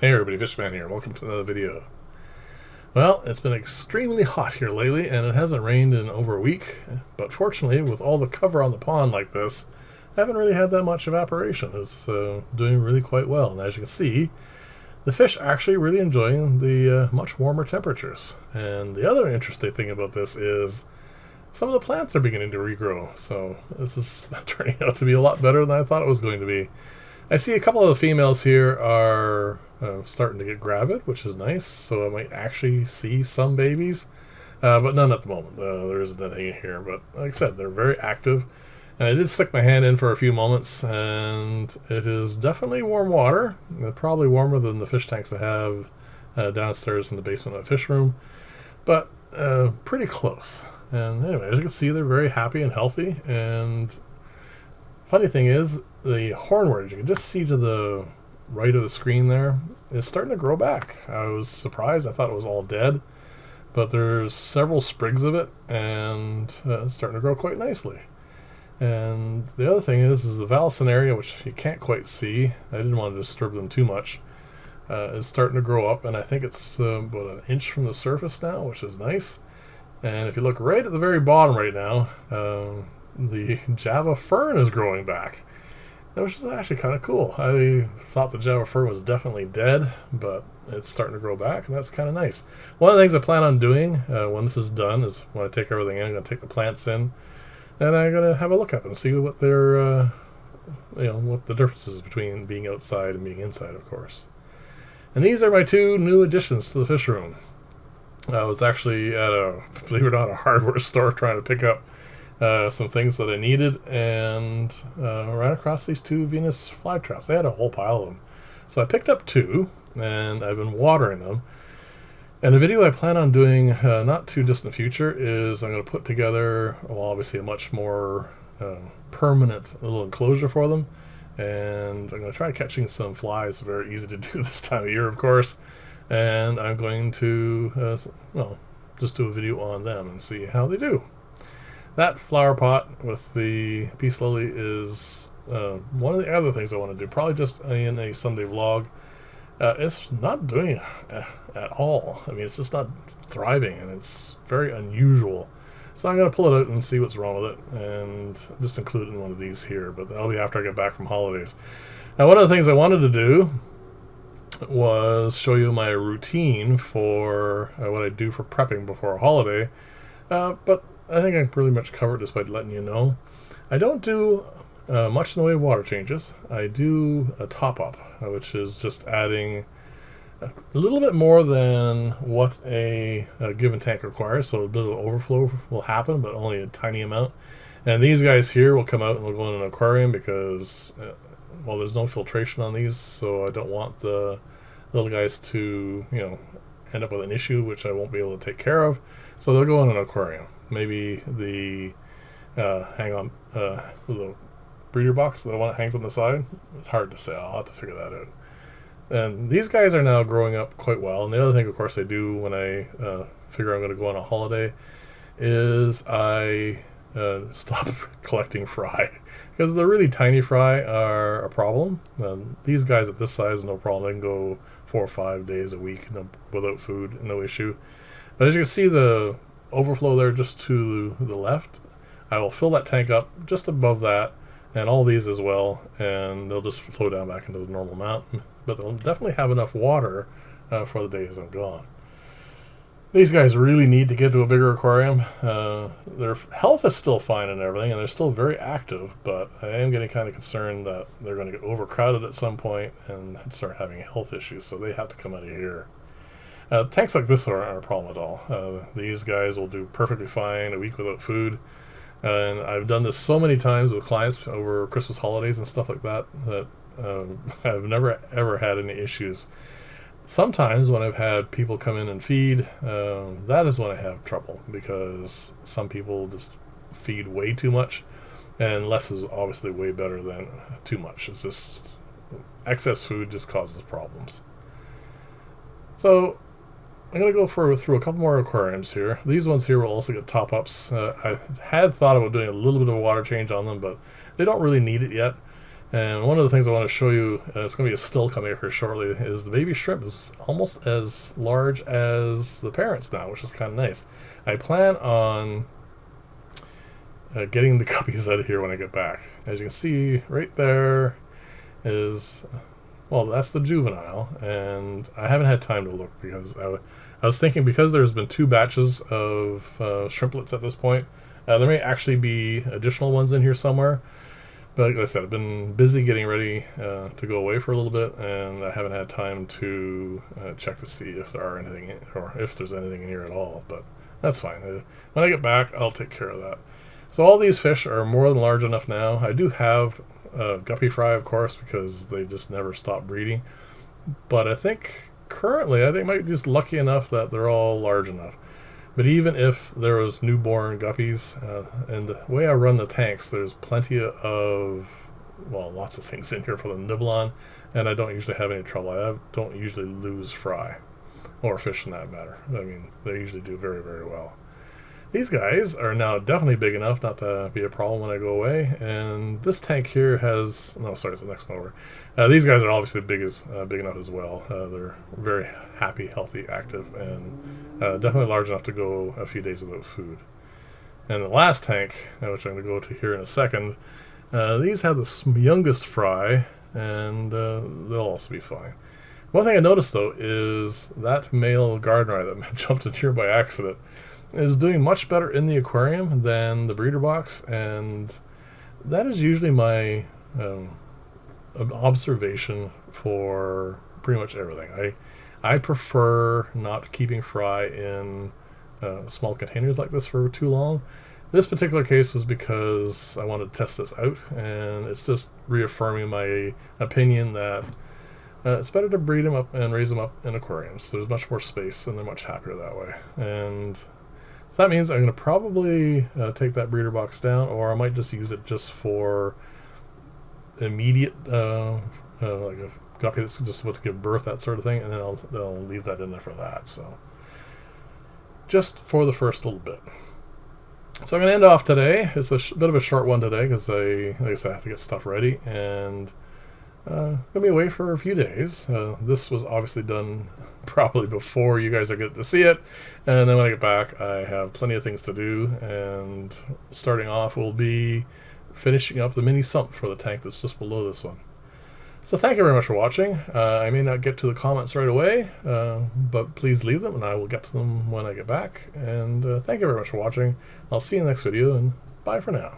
Hey everybody, Fishman here. Welcome to another video. Well, it's been extremely hot here lately, and it hasn't rained in over a week. But fortunately, with all the cover on the pond like this, I haven't really had that much evaporation. It's doing really quite well. And as you can see, the fish are actually really enjoying the much warmer temperatures. And the other interesting thing about this is some of the plants are beginning to regrow. So this is turning out to be a lot better than I thought it was going to be. I see a couple of the females here are starting to get gravid, which is nice, so I might actually see some babies, but none at the moment. There isn't anything here, but like I said, they're very active. And I did stick my hand in for a few moments, and it is definitely warm water, probably warmer than the fish tanks I have downstairs in the basement of the fish room, but pretty close. And anyway, as you can see, they're very happy and healthy. And funny thing is, the hornwort, you can just see to the right of the screen there, is starting to grow back. I was surprised. I thought it was all dead, but there's several sprigs of it, and it's starting to grow quite nicely. And the other thing is the Vallisneria, which you can't quite see, I didn't want to disturb them too much, is starting to grow up, and I think it's about an inch from the surface now, which is nice. And if you look right at the very bottom right now, the Java fern is growing back, which is actually kind of cool. I thought the Java fern was definitely dead, but it's starting to grow back, and that's kind of nice. One of the things I plan on doing when this is done is when I take everything in, I'm going to take the plants in, and I'm going to have a look at them, see what their, what the difference is between being outside and being inside, of course. And these are my two new additions to the fish room. I was actually at believe it or not, a hardware store trying to pick up some things that I needed, and ran across these two Venus flytraps. They had a whole pile of them. So I picked up two, and I've been watering them. And the video I plan on doing not too distant future is I'm going to put together, well, obviously a much more permanent little enclosure for them. And I'm going to try catching some flies. Very easy to do this time of year, of course. And I'm going to, just do a video on them and see how they do. That flower pot with the peace lily is one of the other things I want to do, probably just in a Sunday vlog. It's not doing at all. I mean, it's just not thriving, and it's very unusual. So I'm going to pull it out and see what's wrong with it, and just include it in one of these here, but that'll be after I get back from holidays. Now, one of the things I wanted to do was show you my routine for what I do for prepping before a holiday, but I think I pretty much covered just by letting you know. I don't do much in the way of water changes. I do a top-up, which is just adding a little bit more than what a given tank requires, so a bit of overflow will happen, but only a tiny amount. And these guys here will come out and will go in an aquarium because, well, there's no filtration on these, so I don't want the little guys to, end up with an issue, which I won't be able to take care of. So they'll go in an aquarium. Maybe the the breeder box, the one that hangs on the side. It's hard to say. I'll have to figure that out. And these guys are now growing up quite well. And the other thing, of course, I do when I figure I'm going to go on a holiday is I stop collecting fry, because the really tiny fry are a problem. These guys at this size, no problem. They can go 4 or 5 days a week without food, no issue. But as you can see, the overflow there just to the left, I will fill that tank up just above that, and all these as well, and they'll just flow down back into the normal amount. But they'll definitely have enough water for the days I'm gone. These guys really need to get to a bigger aquarium. Their health is still fine and everything, and they're still very active, but I am getting kind of concerned that they're going to get overcrowded at some point and start having health issues, so they have to come out of here. Tanks like this aren't a problem at all. These guys will do perfectly fine a week without food. And I've done this so many times with clients over Christmas holidays and stuff like that, that I've never ever had any issues. Sometimes when I've had people come in and feed, that is when I have trouble, because some people just feed way too much, and less is obviously way better than too much. It's just excess food just causes problems. So I'm going to go through a couple more aquariums here. These ones here will also get top-ups. I had thought about doing a little bit of a water change on them, but they don't really need it yet. And one of the things I want to show you, it's going to be a still coming up here shortly, is the baby shrimp is almost as large as the parents now, which is kind of nice. I plan on getting the guppies out of here when I get back. As you can see right there is, well, that's the juvenile, and I haven't had time to look because I was thinking, because there's been 2 batches of shrimplets at this point, there may actually be additional ones in here somewhere. But like I said, I've been busy getting ready to go away for a little bit, and I haven't had time to check to see if there are anything in, or if there's anything in here at all. But that's fine. When I get back, I'll take care of that. So all these fish are more than large enough now. I do have guppy fry, of course, because they just never stop breeding. But I think currently, I think I might be just lucky enough that they're all large enough. But even if there was newborn guppies, and the way I run the tanks, there's plenty of, well, lots of things in here for them to nibble on, and I don't usually have any trouble. I don't usually lose fry, or fish in that matter. I mean, they usually do very, very well. These guys are now definitely big enough not to be a problem when I go away, and this tank here has, no, sorry, it's the next one over. These guys are obviously big enough as well. They're very happy, healthy, active, and definitely large enough to go a few days without food. And the last tank, which I'm going to go to here in a second, these have the youngest fry, and they'll also be fine. One thing I noticed, though, is that male garden that jumped in here by accident is doing much better in the aquarium than the breeder box, and that is usually my observation for pretty much everything. I prefer not keeping fry in small containers like this for too long. This particular case is because I wanted to test this out, and it's just reaffirming my opinion that it's better to breed them up and raise them up in aquariums. There's much more space, and they're much happier that way. And so that means I'm going to probably take that breeder box down, or I might just use it just for immediate, like a guppy that's just about to give birth, that sort of thing, and then I'll leave that in there for that. So just for the first little bit. So I'm going to end off today. It's a bit of a short one today because like I said, I have to get stuff ready, and going to be away for a few days. This was obviously done probably before you guys are getting to see it, and then when I get back I have plenty of things to do, and starting off will be finishing up the mini sump for the tank that's just below this one. So thank you very much for watching. I may not get to the comments right away, but please leave them and I will get to them when I get back. And thank you very much for watching. I'll see you in the next video, and bye for now.